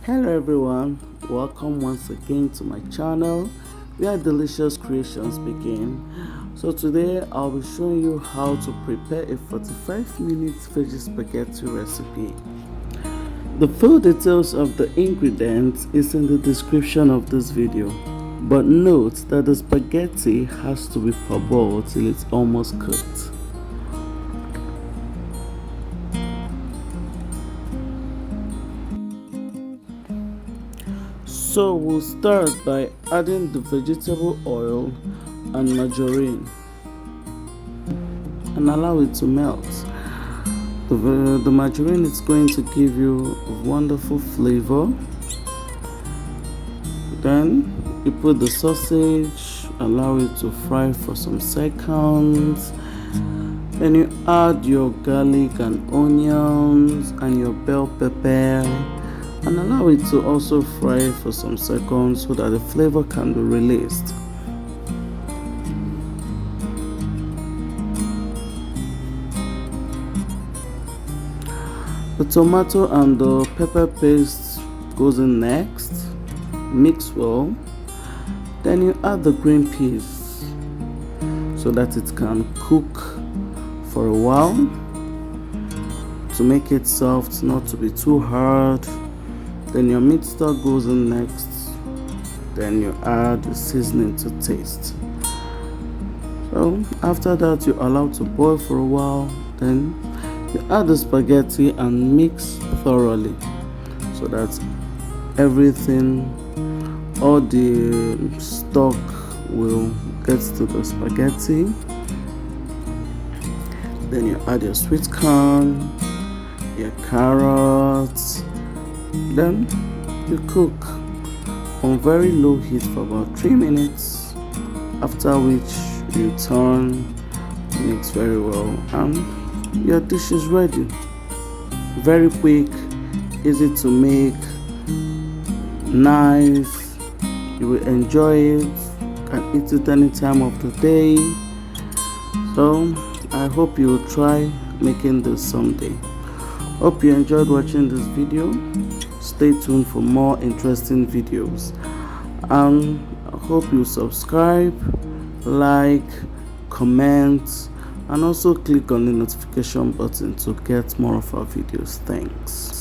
Hello everyone, welcome once again to my channel where delicious creations begin. So today I'll be showing you how to prepare a 45-minute veggie spaghetti recipe. The full details of the ingredients is in the description of this video, but note that the spaghetti has to be parboiled till it's almost cooked. So we'll start by adding the vegetable oil and margarine and allow it to melt. The margarine is going to give you a wonderful flavor. Then you put the sausage, allow it to fry for some seconds. Then you add your garlic and onions and your bell pepper and allow it to also fry for some seconds so that the flavor can be released. The tomato and the pepper paste goes in next. Mix well. Then you add the green peas so that it can cook for a while to make it soft, not to be too hard. Then your meat stock goes in next. Then you add the seasoning to taste. So after that you allow to boil for a while. Then you add the spaghetti and mix thoroughly so that everything, all the stock will get to the spaghetti. Then you add your sweet corn, your carrots. Then you cook on very low heat for about 3 minutes, after which you turn, mix very well, and your dish is ready. Very quick, easy to make, nice. You will enjoy it. You can eat it any time of the day. So I hope you will try making this someday. Hope you enjoyed watching this video. Stay tuned for more interesting videos, and I hope you subscribe, like, comment, and also click on the notification button to get more of our videos. Thanks.